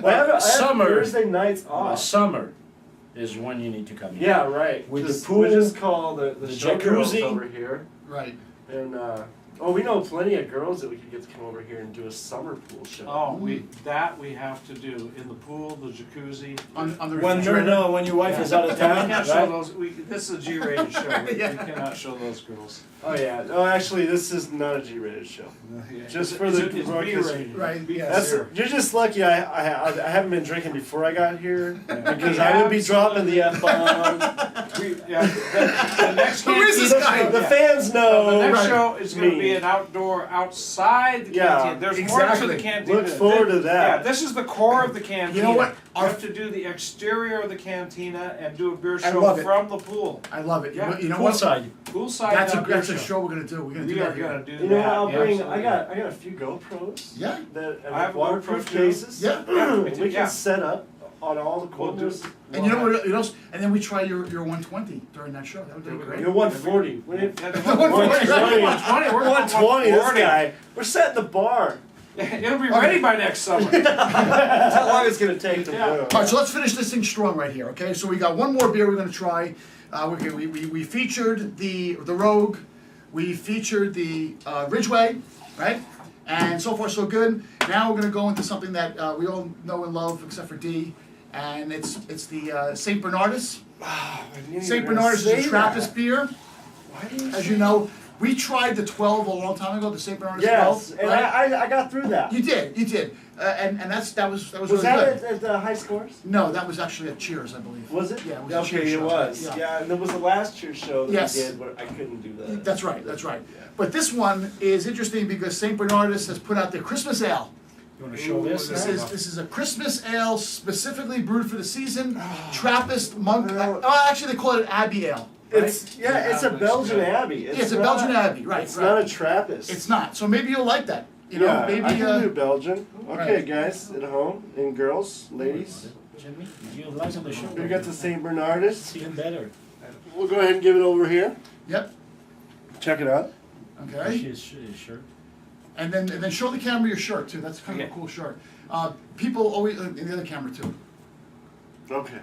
I have Summer. Thursday nights Oh, off. summer is when you need to come in. Yeah, right. With the Just- pool, we just call the the showgirls jacuzzi. over here, Right. and we know plenty of girls that we could get to come over here and do a summer pool show. Oh, we have to do in the pool, the jacuzzi. On the When refrigerator. when your wife Yeah. is out of We town, can't show right? those. This is a G-rated show. We Yeah. cannot show those girls. Oh yeah. No, actually, this is not a G-rated show. Just for the it's broadcast. B-rated. Right. That's Zero. you're just lucky. I haven't been drinking before I got here because We I would be dropping the absolutely- F-bomb. The next Who is this guy? The fans know. The next Right. show is going to Me. be an outdoor, outside the Yeah, canteen. There's more to exactly. the canteen. Look forward to that. Yeah, this is the core of the cantina. You know what? You have to do the exterior of the cantina and do a beer I show love it. from the pool. I love it. Yeah. You know what? Poolside. Poolside That's beer a show. show we're gonna do. We're gonna do We that are here. going to do You know that. what? I'll bring. I absolutely. got a few GoPros. Yeah. That I have a waterproof GoPro too. cases. Yeah. Yeah, we yeah. can set up on all the We'll do- corners. And you know what? Else? And then we try your 120 during that show. That would be great. You're 140. Yeah, the 120. 120. We're 120. This 140. guy. We're setting the bar. It'll be ready by next summer. That's how long it's gonna take to Yeah. brew. All right, so let's finish this thing strong right here. Okay, so we got one more beer we're gonna try. We featured the Rogue, we featured the Ridgeway, right? And so far so good. Now we're gonna go into something that we all know and love, except for D, and it's the St. Bernardus. St. Bernardus is a Trappist beer, Why do you as you know. We tried the 12 a long time ago, the St. Bernardus Yes, 12. and right? I got through that. You did, and that was Was really that good. at the high scores? No, that was actually at Cheers, I believe. Was it? Yeah, it was a Okay, Cheers it show. was. Yeah. Yeah, and there was the last year's show that Yes. we did where I couldn't do that. That's right, that's right. Yeah. But this one is interesting because St. Bernardus has put out their Christmas ale. You want to show Ooh, this? This Yeah. is a Christmas ale specifically brewed for the season. Trappist monk. No. Actually, they call it Abbey ale. Right? It's it's a Belgian Abbey. Yeah, it's a not- Belgian Abbey, right? It's right. not a Trappist. It's not. So maybe you'll like that. You know, yeah, maybe. I can do Belgian. Okay, right. guys at home and girls, ladies, Jimmy, you like on the show? we got the St. Bernardus. It's even better. We'll go ahead and give it over here. Yep. Check it out. Okay. She's sure. And then show the camera your shirt too. That's kind of a Okay. cool shirt. People always, in the other camera too, Okay.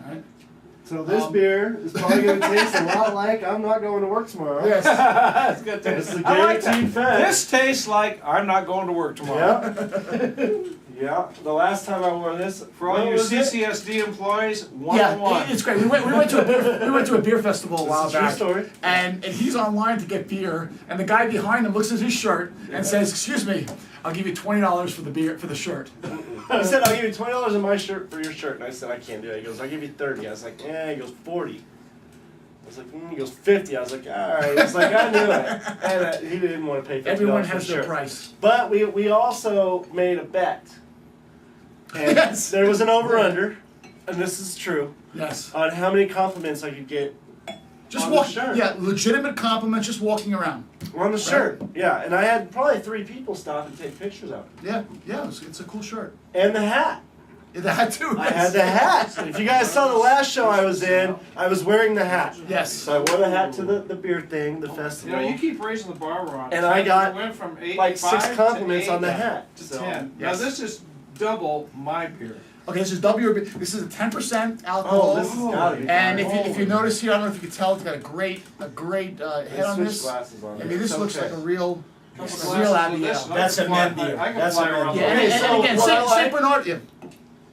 alright? So this beer is probably going to taste a lot like I'm not going to work tomorrow. Yes. It's good This taste. is a I like guaranteed that. fact. This tastes like I'm not going to work tomorrow. Yeah. Yeah. The last time I wore this, For all what you was it? CCSD employees, Yeah, 101. it's great. We went to a beer festival a This while is a true back, story. and he's online to get beer, and the guy behind him looks at his shirt and says, "Excuse me, I'll give you $20 for the shirt." He said, I'll give you $20 in my shirt for your shirt. And I said, I can't do it. He goes, I'll give you 30. I was like, yeah. He goes, 40. I was like, He goes, 50. I was like, all right. He's like, I knew it. And he didn't want to pay $50 Everyone for has the their shirt. price. But we also made a bet. And Yes. there was an over-under, and this is true, Yes. on how many compliments I could get Just on the walk. shirt. Yeah, legitimate compliments. Just walking around. on the shirt. Yeah, and I had probably 3 people stop and take pictures of it. Yeah, yeah. It's a cool shirt. And the hat. Yeah, that too. I had the hat. If you guys saw the last show I was in, I was wearing the hat. Yes. So I wore the hat to the beer thing, the You festival. know, you keep raising the bar, Ron. And I got It went from 8, like 6 5 compliments to 8 on the hat. to So, 10. yes. Now this is double my beer. Okay, this is This is a 10% alcohol. Oh, this has gotta be And fine. if you notice here, I don't know if you can tell, it's got a great head on Switch this. glasses on. I mean, this It's looks okay. like a real Couple It's a real glasses of this, IBL. and I That's can a fly- man beer. I can That's fly a man around Yeah, the and, Okay, world. so and again, what I Saint like- Bernard. Yeah,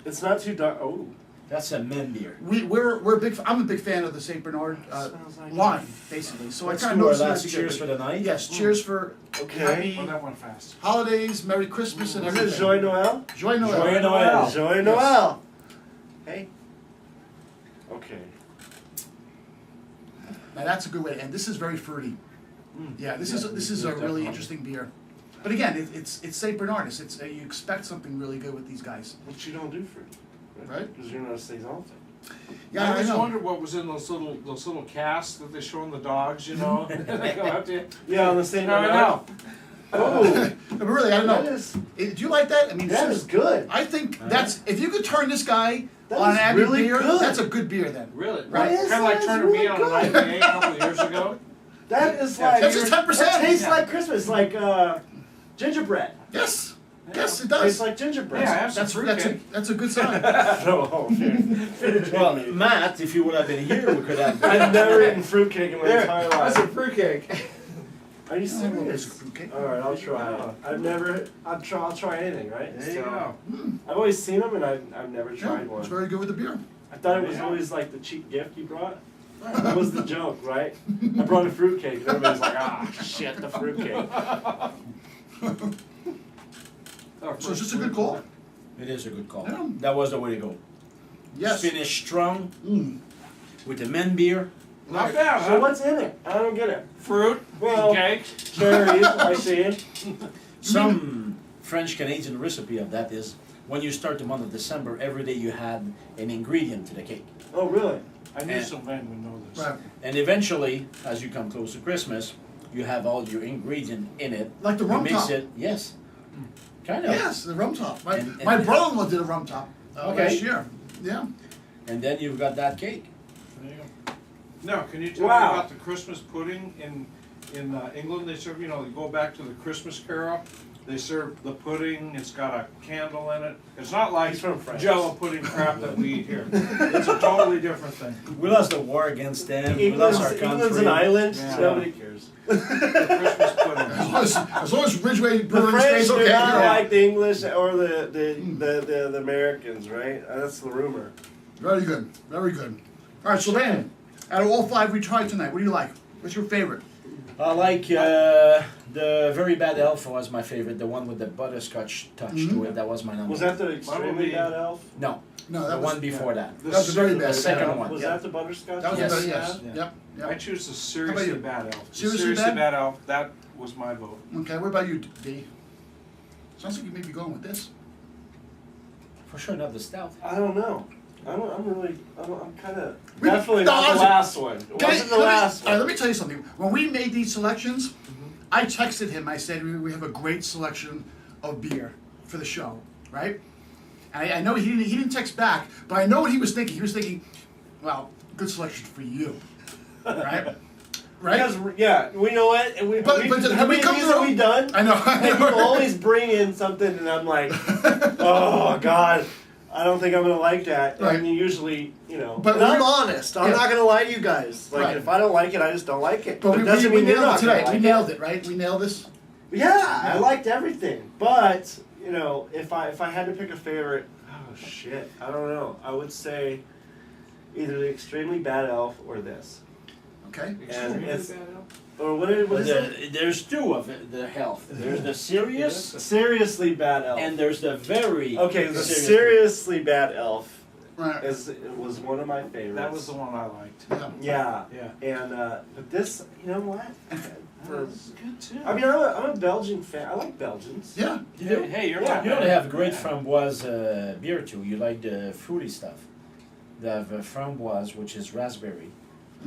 It's not too dark. Oh. That's a men beer. we're big. I'm a big fan of the Saint Bernard Smells like line, basically. So Let's I kind do of our noticed last that. cheers for the night. Yes, cheers for Okay. happy Oh, that went fast. holidays, Merry Christmas, and Is everything. it Joy Noel? Joy Noel. Joy Noel. Joy Noel. Hey. Okay. Now that's a good way to end. This is very fruity. Yeah, this is a definitely. really interesting beer. But again, it's Saint Bernardus. It's you expect something really good with these guys, What you don't do fruit. right? Because you're not a saison. Yeah, I I always know. wondered what was in those little casts that they show in the dogs, you know? They go up to you. Yeah, on the same No, I know. Oh, But really, I don't that know. is Do you like that? I mean, that is good. I think that's if you could turn this guy That on is an Abbey really beer, good. that's a good beer then. Really? Right. Yes, Kind of like that is turning me really on an good. IPA a couple of years ago. That is Yeah, like that's just 10%. That tastes Yeah. like Christmas, like gingerbread. Yes, yes, it Tastes does. like gingerbread. Yeah, have some That's a good sign. No, dude. Well, Matt, if you would have been here, we could have. I've never eaten fruitcake in my entire That's a life. fruitcake. Are you Oh, serious? okay. All right, I'll try it. I'll try anything, right? There you go. I've always seen them, and I've never Yeah, tried it's one. very good with the beer. I thought it was Yeah. always like the cheap gift you brought. That was the joke, right? I brought a fruitcake, and everybody's like, ah, shit, the fruitcake. So it's just a good call. It is a good call. Yeah. That was the way to go. Yes. Finish strong Mm. with the men beer. Not bad, So huh? what's in it? I don't get it. Fruit, Well- cake. Cherries, I see. Some French Canadian recipe of that is when you start the month of December, every day you add an ingredient to the cake. Oh, really? I knew And- some men would know this. Right. And eventually, as you come close to Christmas, you have all your ingredient in it. Like the You rum mix top. it, yes. Kind of. Yes, the rum top. And- My brother-in-law did a rum top Okay. last year. Yeah. And then you've got that cake. There you go. Now, can you tell Wow. me about the Christmas pudding in England? They serve, you know, you go back to the Christmas Carol. They serve the pudding. It's got a candle in it. It's not like He's from France. Jello pudding crap that we eat here. It's a totally different thing. We lost the war against them. We lost our country. England's an island. Yeah. Nobody cares. The Christmas pudding. As long as Ridgeway The Brewing French stays do okay. not yeah. like the English or the Americans, right? That's the rumor. Very good. Very good. All right, so then, out of all 5 we tried tonight, what do you like? What's your favorite? I like the Very Bad Elf was my favorite. The one with the butterscotch touch to it. That was my number. Was that the extremely be- bad elf? No, No, the that was one before that. The That was a very ser- bad. The second Elf? one. Was Yeah. that the butterscotch? That was Yes. a very yes. Yeah. Yep. I Yep. choose the How seriously about you? bad elf. The Seriously seriously bad? bad elf. That was my vote. Okay, what about you, D? Sounds like you may be going with this. For sure, not the stout. I don't know. I'm kind of We- definitely no, not the honestly, last one. It Can I- wasn't the let me- last all right, one. let me tell you something. When we made these selections, I texted him. I said we have a great selection of beer for the show, right? And I know he didn't text back, but I know what he was thinking. He was thinking, well, good selection for you, right? Right? Because yeah, we know it. And we, But- we, but how we many come of these through- have we done? I know. And you always bring in something, and I'm like, oh God, I don't think I'm gonna like that. Right. And usually, But and I'm we- honest. I'm yeah. not gonna lie to you guys. Like, Right. if I don't like it, I just don't like it. But it doesn't we mean you're nailed it not today. gonna like We it. nailed it, right? We nailed this. Yeah, I liked everything. But if I had to pick a favorite, oh shit, I don't know. I would say either the Extremely Bad Elf or this. Okay. And it's Bad Elf? or what is it? There's two of it, the health. There's the serious, Seriously Bad Elf. and there's the very Okay, the serious. Seriously Bad Elf Right. was one of my favorites. That was the one I liked. Yeah. Yeah, Yeah. and but this, you know what? That was good too. I mean, I'm a Belgian fan. I like Belgians. Yeah. Hey, you're Yeah. not You know bad. they have great framboise beer too. You like the fruity stuff. They have framboise, which is raspberry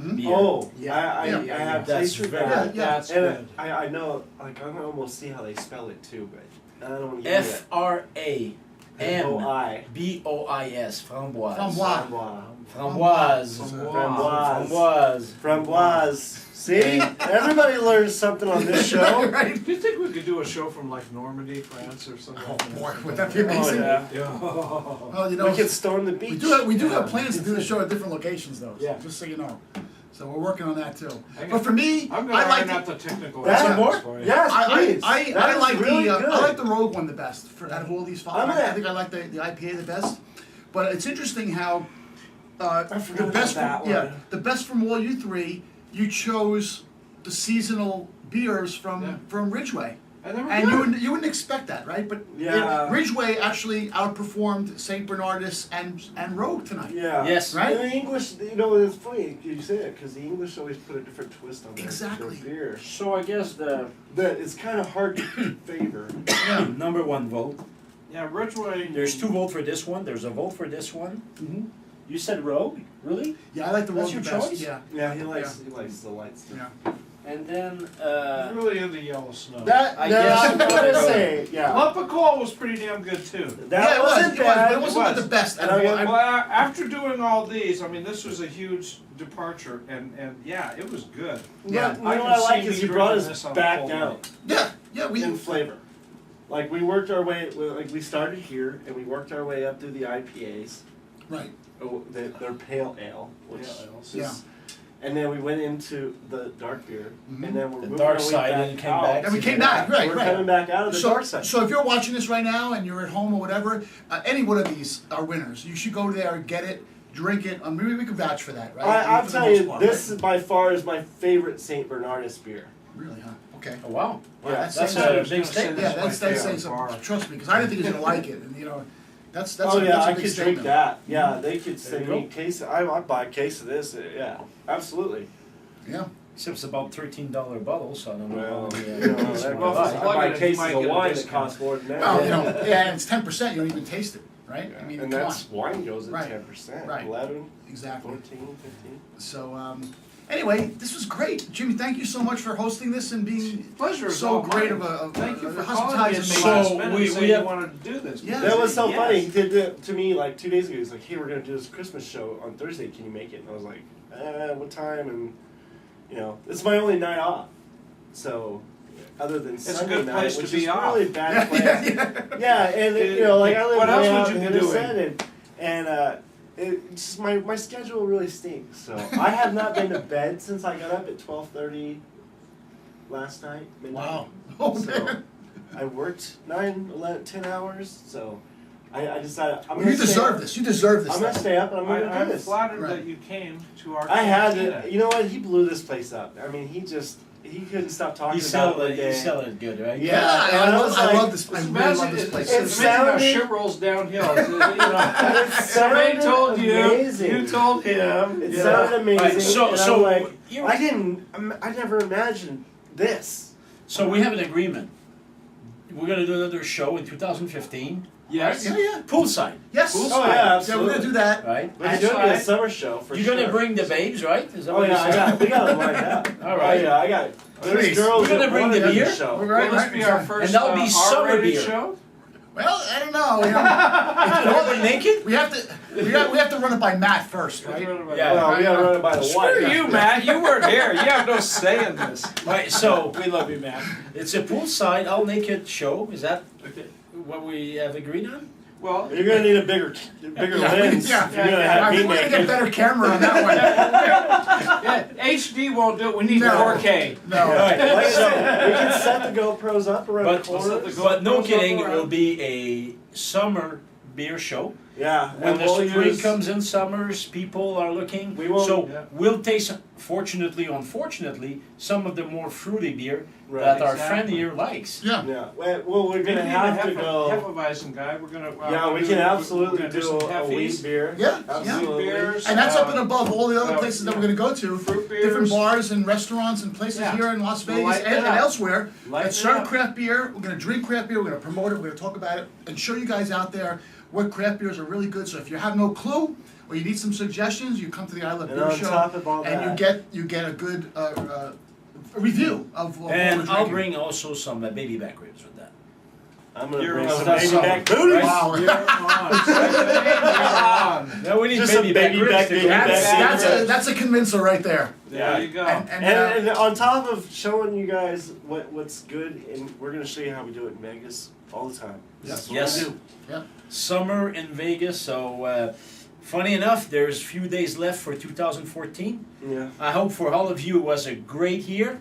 Mhm. beer. Oh, Yeah. I Yeah. have That's tasted very that. Yeah. That's And good. I know, like, I can almost see how they spell it too, but I don't want to get FRAMBOIS, framboise. Framboise. Framboise. Framboise. Framboise. Framboise. See? Everybody learns something on this show. Right. Do you think we could do a show from like Normandy, France, or something? Oh like that? boy, would that be amazing? yeah. Yeah. Well, you know, We could storm the beach. we do have plans to do the show at different locations though. Yeah. Just so you know. So we're working on that too. I But for me, I'm gonna I like iron out the, the technical Yeah. aspects More? for you. Yes, please. I That is like really the good. I like the Rogue one the best out of all these five. I'm I gonna- think I like the IPA the best. But it's interesting how I the forgot best about from, that yeah, one. the best from all you three, you chose the seasonal beers from Yeah. Ridgeway. And they were And good. you wouldn't expect that, right? But Yeah. Ridgeway actually outperformed St. Bernardus and Rogue tonight. Yeah. Yes. Right? And the English, it's funny you say it, because the English always put a different twist on their Exactly. beer. So I guess the That it's kind of hard to favor. Yeah. number one vote. Yeah, Ridgeway. There's two votes for this one. There's a vote for this one. Mhm. You said Rogue, really? Yeah, I like the That's Rogue the your best. choice? Yeah. Yeah, he likes the light stuff. Yeah. And then He's really into yellow snow. That I I guess I'm I'm gonna gonna go. say, yeah. Lump of Coal was pretty damn good too. That Yeah, it was, wasn't bad. but it wasn't It was. the best. And out of I all- got- Well, after doing all these, I mean, this was a huge departure, and yeah, it was good. Yeah. You know I what can I like see is me he brought drinking us this on a back cold down night. yeah, we in flavor. Like we worked our way, like we started here and we worked our way up through the IPAs. right. Their pale ale, which Pale ale. is, Yeah. and then we went into the dark beer, Mhm. and then we're The moving dark our way side back and came out. back. And we came back, right, We're right. coming back out of the dark side. So if you're watching this right now and you're at home or whatever, any one of these are winners. You should go there, get it, drink it. Maybe we can vouch for that, right? I'll For the tell most you, part, this right? is by far is my favorite St. Bernardus beer. Really, huh? Okay. Oh, wow. Yeah. That's That's saying a something. big statement. Yeah, that's my saying favorite bar. something. Trust me, because I didn't think he was gonna like it, and you know, that's Oh yeah, that's a I big could statement. drink that. Yeah, they could send you me go. a case. I'd buy a case of this. Yeah, absolutely. Yeah. Except it's about $13 bottle, so I don't know Well, how many, you know, cases that you well, wanna if I it's buy. buy you cases might of get a wine that discount. cost more than that. Well, you know, yeah, and it's 10%. You don't even taste it, right? I mean, and come that's on. wine goes Right. at 10%, Right. 11, Exactly. 14, 15. So, anyway, this was great, Jimmy. Thank you so much for hosting this and being Pleasure is so all great mine. of a Thank you a for calling me hospitality at the amazing. last So, minute we and saying have- you wanted to do this. Yeah. That was so Yes. funny. He did it to me like 2 days ago. He's like, "Hey, we're gonna do this Christmas show on Thursday. Can you make it?" And I was like, "What time?" And it's my only night off. So, other than It's a Sunday good night, place to which be is off. really bad plans. yeah. Yeah, and like I live What else way would out you in be Henderson, and it's just my schedule really stinks. So I have not been to bed since I got up at 12:30 last night. Midnight. Wow. Oh So man. I worked 9, 11, 10 hours. So I decided I'm Well, gonna you stay deserve up. this. You deserve this. I'm gonna stuff. stay up and I'm gonna do I'm this. flattered Right. that you came to our I had cantina. to. You know what? He blew this place up. I mean, he couldn't stop talking You about sell it. it, one day. you sell it good, right? Yeah. Yeah, and I, I was I like- love this. I It's really love amazing, this place. it it's amazing how sounded- shit rolls downhill. Somebody sounded told you, amazing. you told him. It yeah. sounded amazing. Right, so- and so I'm like, you- I never imagined this. So we have an agreement. We're gonna do another show in 2015, Yes. Yeah, yeah. poolside, Yes. Poolside. Oh yeah, Yeah, absolutely. we're gonna do that. right? But it's gonna be a Outside. summer show for You're sure. gonna bring the babes, right? Is that Oh what you yeah, said? we got it lined up. All right. Oh yeah, I got it. There's Please. girls We're gonna that bring wanna the do beer? show. Right, Will this right, be our exactly. first And that'll be summer R-rated beer. show? Well, I don't know. You know, Are we naked? we have to run it by Matt first, right? Yeah. Well, we gotta run it by the Screw white. you, Matt. You weren't here. You have no say in this. Right, so We love you, Matt. it's a poolside, all naked show. Is that what we have agreed on? Well, You're gonna need a bigger lens. Yeah, If you're gonna have me we're gonna make get it. better camera on that one. yeah, HD won't do it. We need No. 4K. No. Like I said, we can set the GoPros up around But, the corners. but no GoPros kidding, up it will around. be a summer beer show. Yeah, When and the we'll spring use- comes in, summers, people are looking. We won't- so yeah. we'll taste, fortunately, unfortunately, some of the more fruity beer Right, that our exactly. friend here likes. Yeah. Yeah, well, we're Maybe gonna need have to a go. Hefeweizen guy. We're gonna. Yeah, we do- can we're absolutely gonna do some a wheat heffies, beer. Yeah, Absolutely. beers. And that's up and above all the other places that we're gonna go to. Fruit Different beers. bars and restaurants and places Yeah. here in Las We'll Vegas lighten it and up. elsewhere Lighten that it serve up. craft beer. We're gonna drink craft beer, we're gonna promote it, we're gonna talk about it, and show you guys out there what craft beers are really good. So if you have no clue, or you need some suggestions, you come to the I Love And Beer on Show, top of all and that, you get a good review of what And we're I'll drinking. bring also some baby back ribs with that. I'm gonna You're bring on. some That's baby back solid. booties. Wow. You're on. No, we need Just some baby back baby ribs back- to baby go back with that. ribs. That's a convincer right there. There you go. And on top of showing you guys what's good, and we're gonna show you how we do it in Vegas all the time. This is what Yes. we do. Summer in Vegas, so funny enough, there's a few days left for 2014. Yeah. I hope for all of you it was a great year.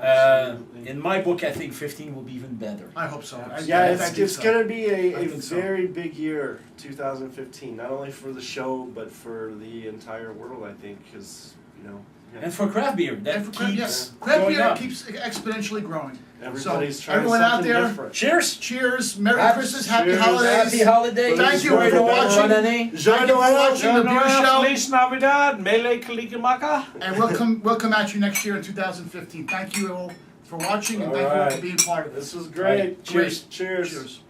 Absolutely. In my book, I think 15 will be even better. I hope so. Yeah, I it's think so. gonna be I a think so. very big year, 2015. Not only for the show, but for the entire world, I think, because you know. Yeah. And for craft beer, that And for craft, keeps yes, craft going beer up. keeps exponentially growing. Everybody's So, trying everyone out something there, different. Cheers! Cheers, Merry Happy- Christmas, Happy cheers, Holidays. Happy holidays! Thank you for for watching. watching. Bonne année. Thank you for watching the Beer Show. Feliz Navidad, Mele Kalikimaka. And we'll come at you next year in 2015. Thank you all for watching and All thank you all right. for being part of this. This was great. Cheers. Cheers. Cheers.